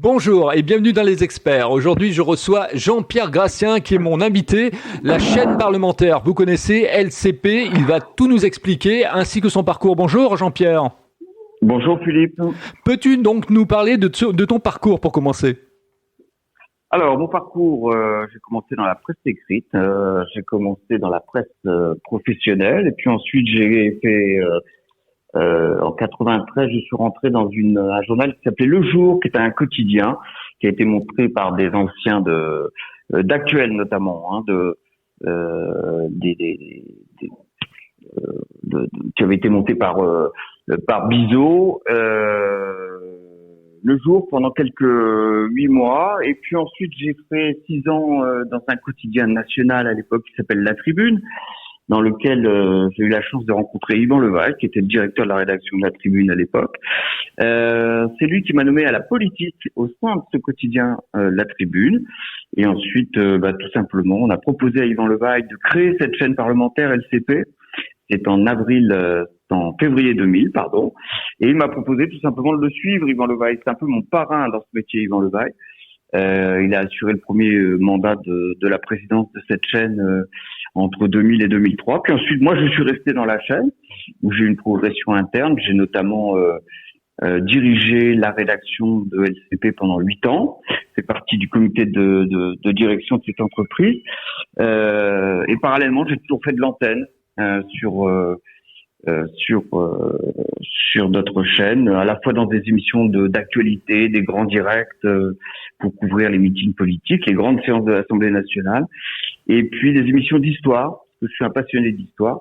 Bonjour et bienvenue dans Les Experts. Aujourd'hui, je reçois Jean-Pierre Gracien qui est mon invité. La chaîne parlementaire, vous connaissez, LCP, il va tout nous expliquer ainsi que son parcours. Bonjour Jean-Pierre. Bonjour Philippe. Peux-tu donc nous parler de ton parcours pour commencer ? Alors, mon parcours, j'ai commencé dans la presse écrite, j'ai commencé dans la presse professionnelle et puis ensuite j'ai fait... en 93, je suis rentré dans un journal qui s'appelait Le Jour, qui était un quotidien, qui a été monté par des anciens d'Actuel notamment, qui avait été monté par Bizot. Le Jour pendant quelques 8 mois, et puis ensuite j'ai fait 6 ans dans un quotidien national à l'époque qui s'appelle La Tribune, dans lequel j'ai eu la chance de rencontrer Yvan Levaille, qui était le directeur de la rédaction de La Tribune à l'époque. C'est lui qui m'a nommé à la politique au sein de ce quotidien La Tribune. Et ensuite, tout simplement, on a proposé à Yvan Levaille de créer cette chaîne parlementaire LCP. C'est en février 2000, pardon. Et il m'a proposé tout simplement de le suivre, Yvan Levaille. C'est un peu mon parrain dans ce métier, Yvan Levaille. Il a assuré le premier mandat de la présidence de cette chaîne entre 2000 et 2003. Puis ensuite, moi, je suis resté dans la chaîne où j'ai eu une progression interne. J'ai notamment dirigé la rédaction de LCP pendant 8 ans. C'est partie du comité de direction de cette entreprise. Et parallèlement, j'ai toujours fait de l'antenne sur d'autres chaînes, à la fois dans des émissions d'actualité, des grands directs pour couvrir les meetings politiques, les grandes séances de l'Assemblée nationale, et puis des émissions d'histoire, parce que je suis un passionné d'histoire.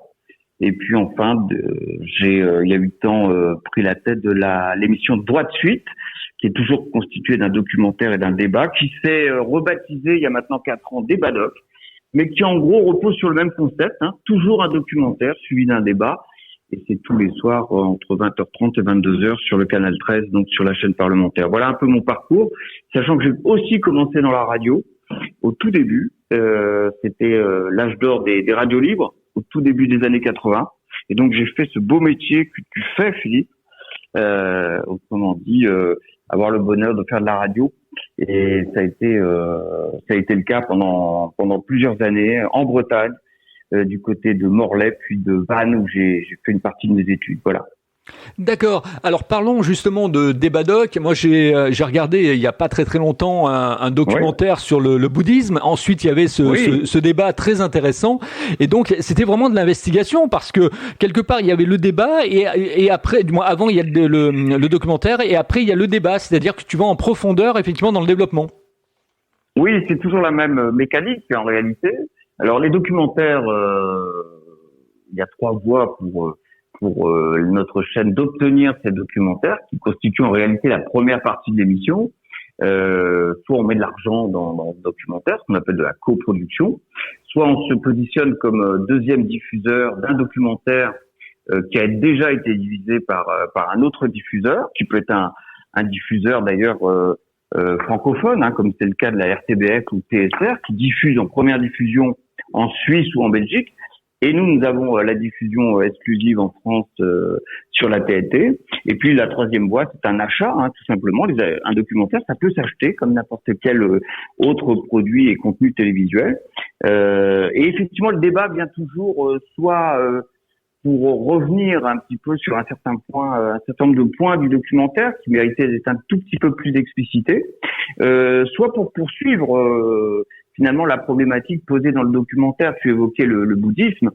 Et puis enfin, il y a 8 ans, pris la tête de l'émission Droit de suite, qui est toujours constituée d'un documentaire et d'un débat, qui s'est rebaptisé il y a maintenant 4 ans Débat Doc, mais qui en gros repose sur le même concept, toujours un documentaire suivi d'un débat. Et c'est tous les soirs entre 20h30 et 22h sur le canal 13, donc sur la chaîne parlementaire. Voilà un peu mon parcours, sachant que j'ai aussi commencé dans la radio au tout début. C'était l'âge d'or des radios libres, au tout début des années 80. Et donc j'ai fait ce beau métier que tu fais, Philippe, autrement dit, avoir le bonheur de faire de la radio. Et ça a été le cas pendant plusieurs années en Bretagne, du côté de Morlaix, puis de Vannes, où j'ai fait une partie de mes études. Voilà. D'accord. Alors parlons justement de Débat Doc. Moi j'ai regardé il y a pas très longtemps un documentaire sur le bouddhisme. Ensuite il y avait ce débat très intéressant. Et donc c'était vraiment de l'investigation parce que quelque part il y avait le débat et après, du moins avant il y a le documentaire et après il y a le débat. C'est-à-dire que tu vas en profondeur effectivement dans le développement. Oui, c'est toujours la même mécanique en réalité. Alors les documentaires, il y a 3 voies pour notre chaîne d'obtenir ces documentaires qui constituent en réalité la première partie de l'émission. Soit on met de l'argent dans le documentaire, ce qu'on appelle de la coproduction, soit on se positionne comme deuxième diffuseur d'un documentaire qui a déjà été diffusé par un autre diffuseur, qui peut être un diffuseur d'ailleurs francophone, comme c'est le cas de la RTBF ou TSR, qui diffuse en première diffusion en Suisse ou en Belgique. Et nous avons la diffusion exclusive en France sur la TNT. Et puis la troisième voie, c'est un achat, tout simplement. Un documentaire, ça peut s'acheter comme n'importe quel autre produit et contenu télévisuel. Et effectivement, le débat vient toujours soit pour revenir un petit peu sur un certain nombre de points du documentaire qui méritaient d'être un tout petit peu plus explicité, soit pour poursuivre finalement la problématique posée dans le documentaire. Tu évoquais le bouddhisme.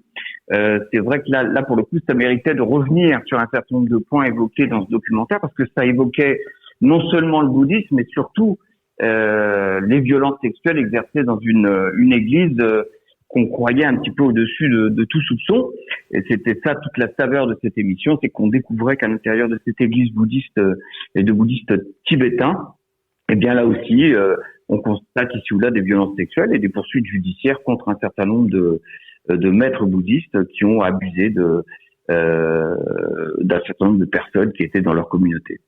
C'est vrai que là pour le coup ça méritait de revenir sur un certain nombre de points évoqués dans ce documentaire parce que ça évoquait non seulement le bouddhisme mais surtout les violences sexuelles exercées dans une église qu'on croyait un petit peu au-dessus de tout soupçon. Et c'était ça toute la saveur de cette émission, c'est qu'on découvrait qu'à l'intérieur de cette église bouddhiste et de bouddhistes tibétains, eh bien là aussi on constate ici ou là des violences sexuelles et des poursuites judiciaires contre un certain nombre de maîtres bouddhistes qui ont abusé d'un certain nombre de personnes qui étaient dans leur communauté.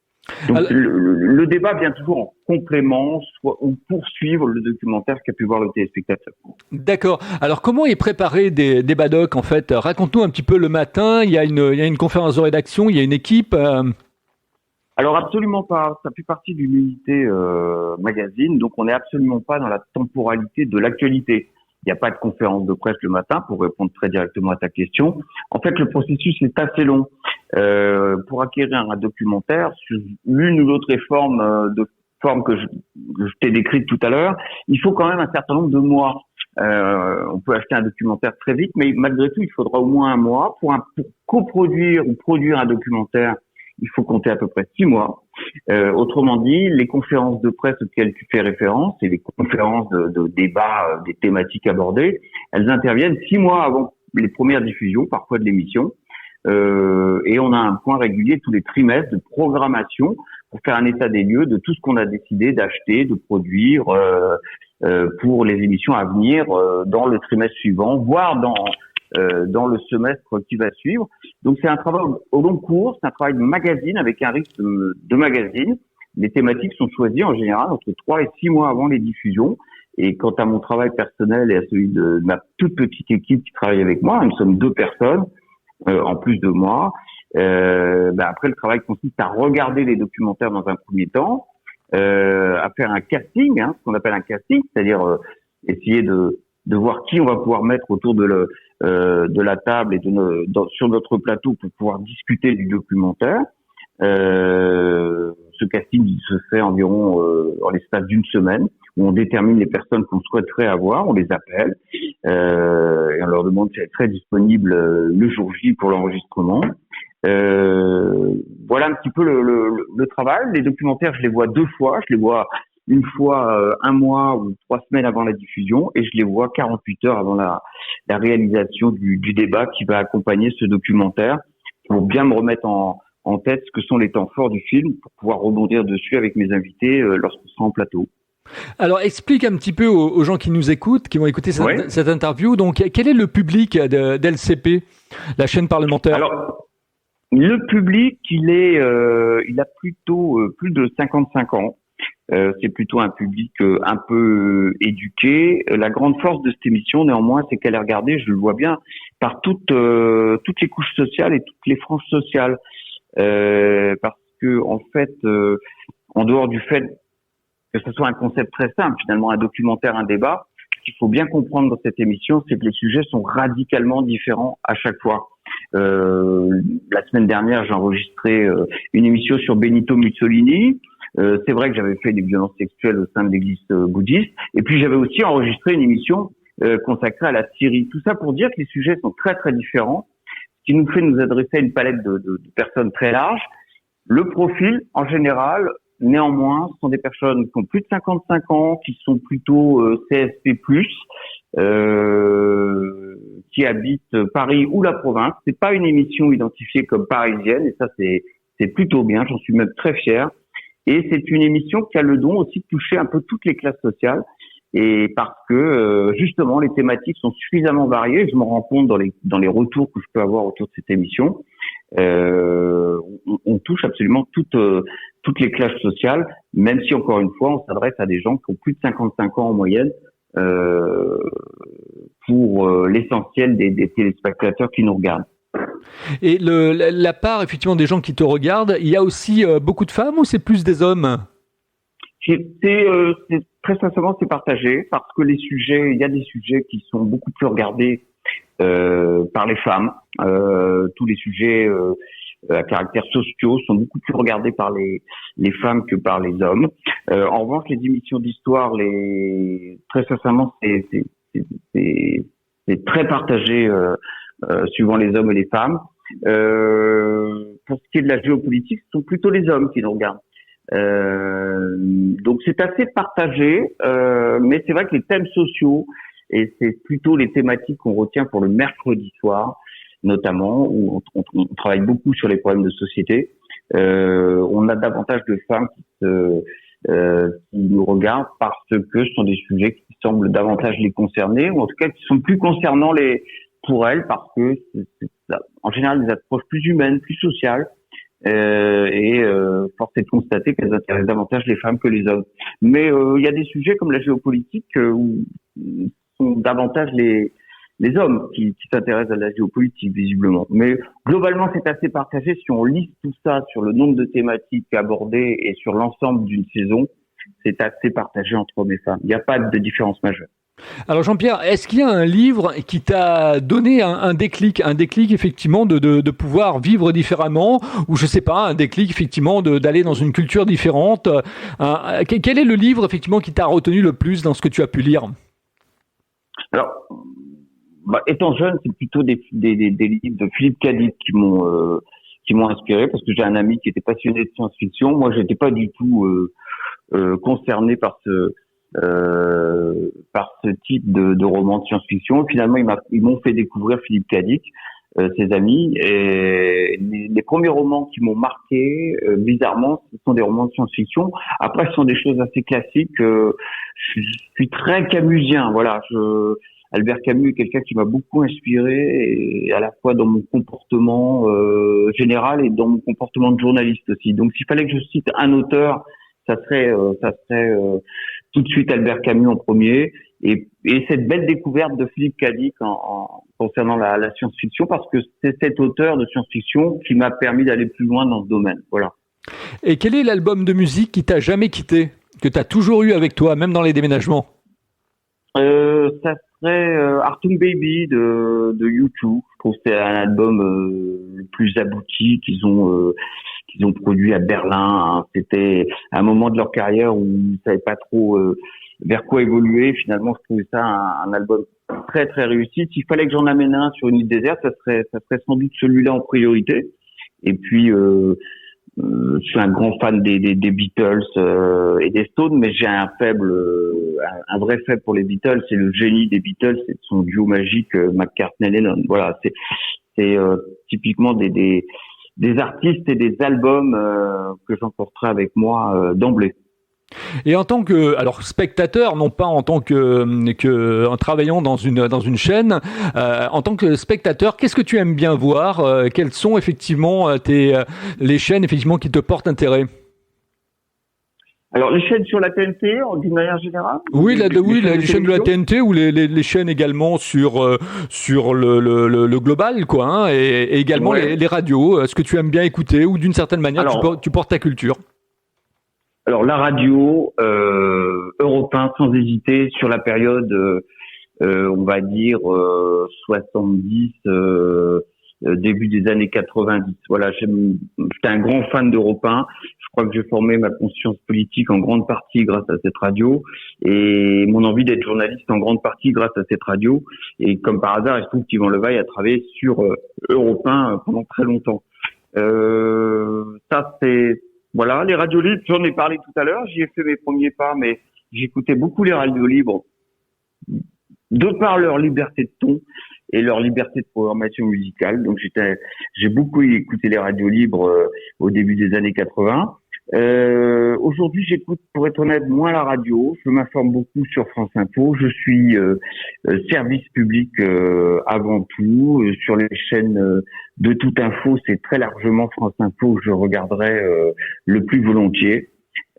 Donc le débat vient toujours en complément, soit ou poursuivre le documentaire qu'a pu voir le téléspectateur. D'accord. Alors comment est préparé des débats doc en fait ? Raconte-nous un petit peu le matin. Il y a une conférence de rédaction, il y a une équipe. Alors absolument pas. Ça fait partie d'une unité magazine, donc on n'est absolument pas dans la temporalité de l'actualité. Il n'y a pas de conférence de presse le matin pour répondre très directement à ta question. En fait, le processus est assez long. Pour acquérir un documentaire sur l'une ou l'autre forme que je t'ai décrite tout à l'heure, il faut quand même un certain nombre de mois. On peut acheter un documentaire très vite, mais malgré tout, il faudra au moins un mois. Pour coproduire ou produire un documentaire, il faut compter à peu près 6 mois. Autrement dit, les conférences de presse auxquelles tu fais référence et les conférences de débat des thématiques abordées, elles interviennent 6 mois avant les premières diffusions, parfois de l'émission. Et on a un point régulier tous les trimestres de programmation pour faire un état des lieux de tout ce qu'on a décidé d'acheter, de produire pour les émissions à venir dans le trimestre suivant, voire dans le semestre qui va suivre. Donc c'est un travail au long cours, c'est un travail de magazine avec un rythme de magazine. Les thématiques sont choisies en général entre 3 et 6 mois avant les diffusions. Et quant à mon travail personnel et à celui de ma toute petite équipe qui travaille avec moi, nous sommes 2 personnes en plus de moi. Après, le travail consiste à regarder les documentaires dans un premier temps, à faire un casting, ce qu'on appelle un casting, c'est-à-dire essayer de voir qui on va pouvoir mettre autour de la table et sur notre plateau pour pouvoir discuter du documentaire. Ce casting il se fait environ en l'espace d'une semaine, où on détermine les personnes qu'on souhaiterait avoir, on les appelle et on leur demande si elles seraient disponibles le jour J pour l'enregistrement. Voilà un petit peu le travail. Les documentaires, je les vois 2 fois. Je les vois une fois 1 mois ou 3 semaines avant la diffusion, et je les vois 48 heures avant la réalisation du débat qui va accompagner ce documentaire, pour bien me remettre en tête ce que sont les temps forts du film, pour pouvoir rebondir dessus avec mes invités lorsqu'on sera en plateau. Alors, explique un petit peu aux gens qui nous écoutent, qui vont écouter cette interview. Donc, quel est le public d'LCP, la chaîne parlementaire? Alors, le public, il a plutôt plus de 55 ans. C'est plutôt un public un peu éduqué. La grande force de cette émission, néanmoins, c'est qu'elle est regardée, je le vois bien, par toutes les couches sociales et toutes les franges sociales. Parce que, en fait, en dehors du fait que ce soit un concept très simple, finalement, un documentaire, un débat, ce qu'il faut bien comprendre dans cette émission, c'est que les sujets sont radicalement différents à chaque fois. La semaine dernière, j'ai enregistré une émission sur Benito Mussolini. C'est vrai que j'avais fait des violences sexuelles au sein de l'église bouddhiste. Et puis, j'avais aussi enregistré une émission consacrée à la Syrie. Tout ça pour dire que les sujets sont très, très différents, ce qui nous fait nous adresser à une palette de personnes très large. Le profil, en général, néanmoins, ce sont des personnes qui ont plus de 55 ans, qui sont plutôt CSP+, qui habitent Paris ou la province. C'est pas une émission identifiée comme parisienne, et ça c'est plutôt bien, j'en suis même très fier. Et c'est une émission qui a le don aussi de toucher un peu toutes les classes sociales, et parce que justement les thématiques sont suffisamment variées. Je me rends compte dans les retours que je peux avoir autour de cette émission. On touche absolument toutes les classes sociales, même si encore une fois on s'adresse à des gens qui ont plus de 55 ans en moyenne, pour l'essentiel des téléspectateurs qui nous regardent. Et la part effectivement des gens qui te regardent, il y a aussi beaucoup de femmes ou c'est plus des hommes? C'est très sincèrement c'est partagé, parce que il y a des sujets qui sont beaucoup plus regardés par les femmes. Tous les sujets à caractère sociaux sont beaucoup plus regardés par les femmes que par les hommes. En revanche, les émissions d'histoire, très sincèrement, c'est très partagé suivant les hommes et les femmes. Pour ce qui est de la géopolitique, ce sont plutôt les hommes qui nous regardent. Donc c'est assez partagé, mais c'est vrai que les thèmes sociaux, et c'est plutôt les thématiques qu'on retient pour le mercredi soir, notamment, où on travaille beaucoup sur les problèmes de société. On a davantage de femmes qui nous regardent parce que ce sont des sujets qui semblent davantage les concerner, ou en tout cas qui sont plus concernants pour elles, parce que c'est en général des approches plus humaines, plus sociales, et force est de constater qu'elles intéressent davantage les femmes que les hommes. Mais il y a des sujets comme la géopolitique où sont davantage les hommes qui s'intéressent à la géopolitique, visiblement. Mais globalement, c'est assez partagé. Si on liste tout ça sur le nombre de thématiques abordées et sur l'ensemble d'une saison, c'est assez partagé entre hommes et femmes. Il n'y a pas de différence majeure. Alors Jean-Pierre, est-ce qu'il y a un livre qui t'a donné un déclic effectivement de pouvoir vivre différemment, ou je sais pas, un déclic effectivement d'aller dans une culture différente? Quel est le livre effectivement qui t'a retenu le plus dans ce que tu as pu lire? Alors, étant jeune, c'est plutôt des livres de Philippe Cadic qui m'ont inspiré, parce que j'ai un ami qui était passionné de science-fiction. Moi, j'étais pas du tout concerné par ce type de roman de science-fiction. Finalement, ils m'ont fait découvrir Philippe Cadic, ses amis, et les premiers romans qui m'ont marqué, bizarrement, ce sont des romans de science-fiction. Après, ce sont des choses assez classiques. Je suis très camusien, voilà. Albert Camus est quelqu'un qui m'a beaucoup inspiré, et à la fois dans mon comportement général et dans mon comportement de journaliste aussi. Donc, s'il fallait que je cite un auteur, ça serait tout de suite Albert Camus en premier, et cette belle découverte de Philippe Cadic concernant la science-fiction, parce que c'est cet auteur de science-fiction qui m'a permis d'aller plus loin dans ce domaine. Voilà. Et quel est l'album de musique qui t'a jamais quitté, que t'as toujours eu avec toi, même dans les déménagements? Ça serait Artung Baby de U2. Je trouve que c'est un album le plus abouti qu'ils ont produit à Berlin. Hein. C'était un moment de leur carrière où ils savaient pas trop vers quoi évoluer. Finalement, je trouvais ça un album très très réussi. S'il fallait que j'en amène un sur une île déserte, ça serait sans doute celui-là en priorité. Et puis je suis un grand fan des Beatles et des Stones, mais j'ai un vrai faible pour les Beatles. C'est le génie des Beatles, c'est son duo magique McCartney-Lennon. Voilà, c'est typiquement des artistes et des albums que j'emporterai avec moi d'emblée. Et en tant que spectateur, non pas en tant que en travaillant dans une chaîne, en tant que spectateur, qu'est-ce que tu aimes bien voir? Quelles sont effectivement les chaînes effectivement qui te portent intérêt? Alors, les chaînes sur la TNT, d'une manière générale? Oui, les chaînes de la TNT, ou les chaînes également sur le global, quoi, hein, et également les radios. Est-ce que tu aimes bien écouter, ou d'une certaine manière tu portes ta culture? Alors, la radio, Europe 1, sans hésiter, sur la période, on va dire 70, début des années 90. Voilà, j'étais un grand fan d'Europe 1. Je crois que j'ai formé ma conscience politique en grande partie grâce à cette radio, et mon envie d'être journaliste en grande partie grâce à cette radio. Et comme par hasard, il se trouve qu'Yvan Levaille a travaillé sur Europe 1 pendant très longtemps. Ça, c'est... Voilà, les radios libres, j'en ai parlé tout à l'heure, j'y ai fait mes premiers pas, mais j'écoutais beaucoup les radios libres de par leur liberté de ton et leur liberté de programmation musicale. Donc j'ai beaucoup écouté les radios libres au début des années 80. Aujourd'hui, j'écoute, pour être honnête, moins la radio. Je m'informe beaucoup sur France Info. Je suis service public avant tout. Sur les chaînes de toute info, c'est très largement France Info que je regarderai le plus volontiers.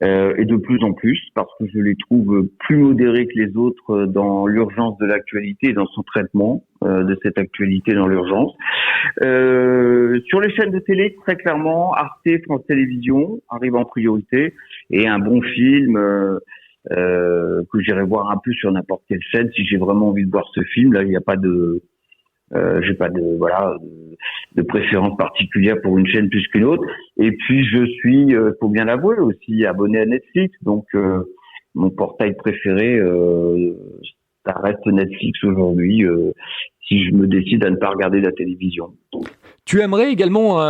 Et de plus en plus, parce que je les trouve plus modérés que les autres dans l'urgence de l'actualité et dans son traitement de cette actualité dans l'urgence. Sur les chaînes de télé, très clairement, Arte, France Télévisions arrive en priorité, et un bon film que j'irai voir un peu sur n'importe quelle chaîne si j'ai vraiment envie de voir ce film. Là, il n'y a pas de j'ai pas de préférence particulière pour une chaîne plus qu'une autre. Et puis je suis, faut bien l'avouer, aussi abonné à Netflix. Donc mon portail préféré, ça reste Netflix aujourd'hui. Si je me décide à ne pas regarder la télévision. Tu aimerais également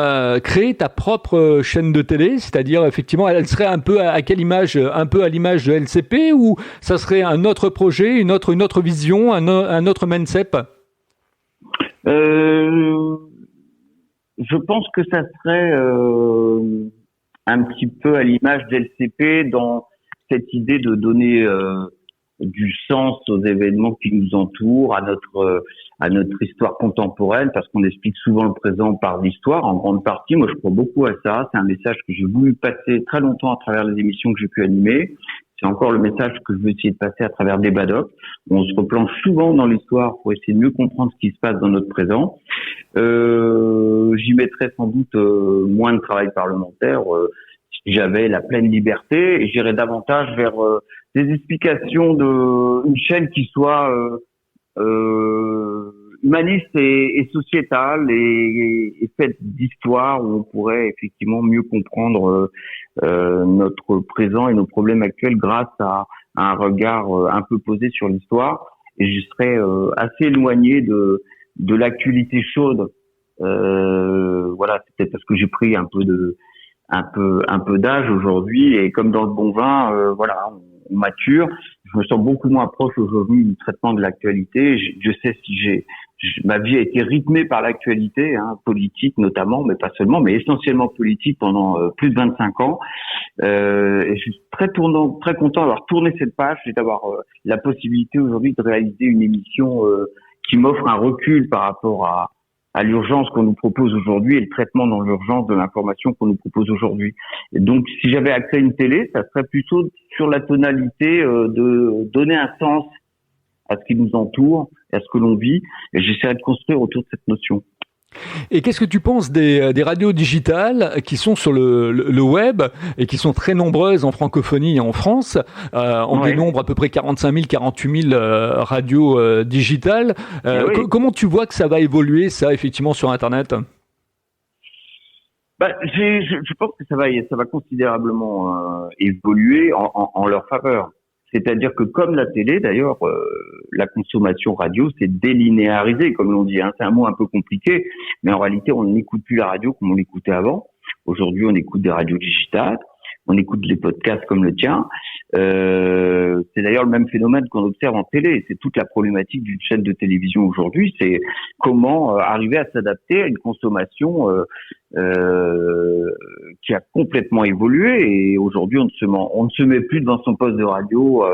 créer ta propre chaîne de télé, c'est-à-dire effectivement, elle serait un peu à quelle image, un peu à l'image de LCP, ou ça serait un autre projet, une autre vision, un autre mindset? Je pense que ça serait un petit peu à l'image d'LCP, dans cette idée de donner du sens aux événements qui nous entourent, à notre histoire contemporaine, parce qu'on explique souvent le présent par l'histoire en grande partie. Moi, je crois beaucoup à ça. C'est un message que j'ai voulu passer très longtemps à travers les émissions que j'ai pu animer. C'est encore le message que je veux essayer de passer à travers Débadoc. On se replonge souvent dans l'histoire pour essayer de mieux comprendre ce qui se passe dans notre présent. J'y mettrais sans doute moins de travail parlementaire si j'avais la pleine liberté, et j'irais davantage vers des explications une chaîne qui soit humaniste et sociétale et faite d'histoire, où on pourrait effectivement mieux comprendre notre présent et nos problèmes actuels grâce à un regard un peu posé sur l'histoire. Et je serais assez éloigné de l'actualité chaude. Voilà, c'est peut-être parce que j'ai pris un peu d'âge aujourd'hui, et comme dans le bon vin, voilà, on mature. Je me sens beaucoup moins proche aujourd'hui du traitement de l'actualité. Je sais ma vie a été rythmée par l'actualité, politique notamment, mais pas seulement, mais essentiellement politique pendant plus de 25 ans. Et je suis très content d'avoir tourné cette page et d'avoir la possibilité aujourd'hui de réaliser une émission qui m'offre un recul par rapport à l'urgence qu'on nous propose aujourd'hui et le traitement dans l'urgence de l'information qu'on nous propose aujourd'hui. Et donc, si j'avais accès à une télé, ça serait plutôt sur la tonalité de donner un sens à ce qui nous entoure, à ce que l'on vit, et j'essaierai de construire autour de cette notion. Et qu'est-ce que tu penses des radios digitales qui sont sur le web et qui sont très nombreuses en francophonie et en France? On dénombre à peu près 45 000, 48 000 radios digitales. Comment tu vois que ça va évoluer, ça, effectivement, sur Internet? Je pense que ça va considérablement évoluer en leur faveur. C'est-à-dire que comme la télé, d'ailleurs, la consommation radio s'est délinéarisée, comme l'on dit. C'est un mot un peu compliqué, mais en réalité, on n'écoute plus la radio comme on l'écoutait avant. Aujourd'hui, on écoute des radios digitales, on écoute des podcasts comme le tien. C'est d'ailleurs le même phénomène qu'on observe en télé. C'est toute la problématique d'une chaîne de télévision aujourd'hui. C'est comment arriver à s'adapter à une consommation qui a complètement évolué. Et aujourd'hui, on ne se met plus devant son poste de radio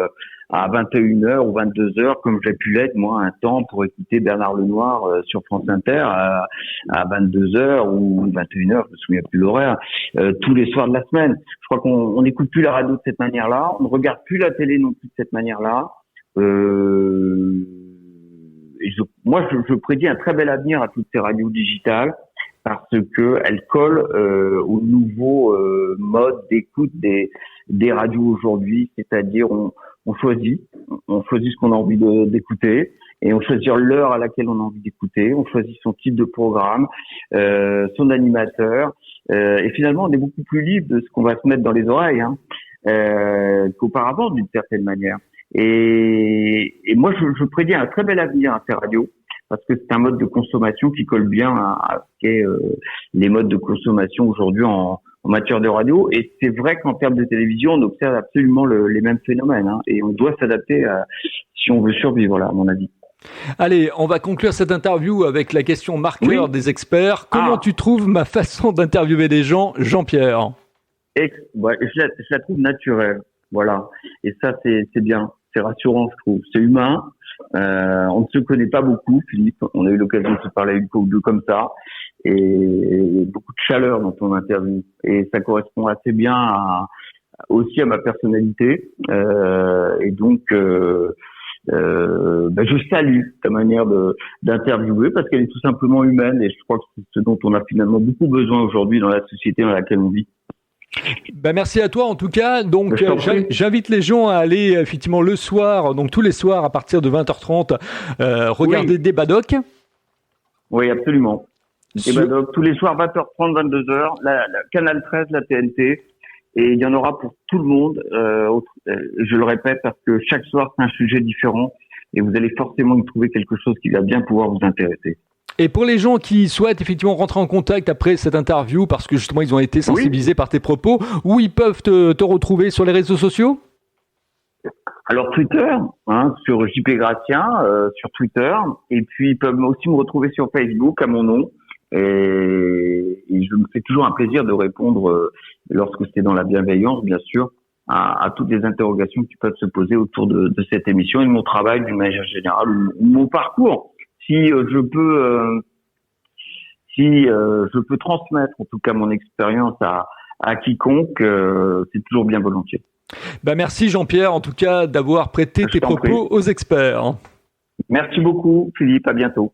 à 21h ou 22h, comme j'ai pu l'être, moi, un temps, pour écouter Bernard Lenoir sur France Inter à 22h ou 21h, je me souviens plus l'horaire, tous les soirs de la semaine. Je crois qu'on n'écoute plus la radio de cette manière-là, on ne regarde plus la télé non plus de cette manière-là. Moi, je prédis un très bel avenir à toutes ces radios digitales, parce que elles collent au nouveau mode d'écoute des radios aujourd'hui, c'est-à-dire on choisit ce qu'on a envie d'écouter, et on choisit l'heure à laquelle on a envie d'écouter, on choisit son type de programme, son animateur, et finalement on est beaucoup plus libre de ce qu'on va se mettre dans les oreilles qu'auparavant, d'une certaine manière. Et moi je prédis un très bel avenir à ces radios, parce que c'est un mode de consommation qui colle bien à ce qu'est les modes de consommation aujourd'hui en matière de radio. Et c'est vrai qu'en termes de télévision, on observe absolument les mêmes phénomènes, et on doit s'adapter si on veut survivre, à mon avis. Allez, on va conclure cette interview avec la question marqueur des experts. Comment tu trouves ma façon d'interviewer des gens, Jean-Pierre? Je la trouve naturelle, voilà. Et ça, c'est bien. C'est rassurant, je trouve. C'est humain. On ne se connaît pas beaucoup, Philippe. On a eu l'occasion de se parler une fois ou deux comme ça, et beaucoup de chaleur dans ton interview. Et ça correspond assez bien aussi à ma personnalité. Et donc, je salue ta manière d'interviewer, parce qu'elle est tout simplement humaine, et je crois que c'est ce dont on a finalement beaucoup besoin aujourd'hui dans la société dans laquelle on vit. Merci à toi en tout cas. Donc j'invite les gens à aller effectivement le soir, donc tous les soirs à partir de 20h30, regarder Débadoc. Oui, absolument. Débadoc tous les soirs 20h30, 22h, la Canal 13, la TNT, et il y en aura pour tout le monde. Je le répète, parce que chaque soir c'est un sujet différent, et vous allez forcément y trouver quelque chose qui va bien pouvoir vous intéresser. Et pour les gens qui souhaitent effectivement rentrer en contact après cette interview, parce que justement ils ont été sensibilisés par tes propos, où ils peuvent te retrouver sur les réseaux sociaux? Alors Twitter, sur JP Gratien, sur Twitter, et puis ils peuvent aussi me retrouver sur Facebook à mon nom, et je me fais toujours un plaisir de répondre, lorsque c'est dans la bienveillance, bien sûr, à toutes les interrogations qui peuvent se poser autour de cette émission et de mon travail d'une manière générale, mon parcours. Si je peux transmettre en tout cas mon expérience à quiconque, c'est toujours bien volontiers. Merci Jean-Pierre, en tout cas, d'avoir prêté tes propos aux experts. Merci beaucoup, Philippe. À bientôt.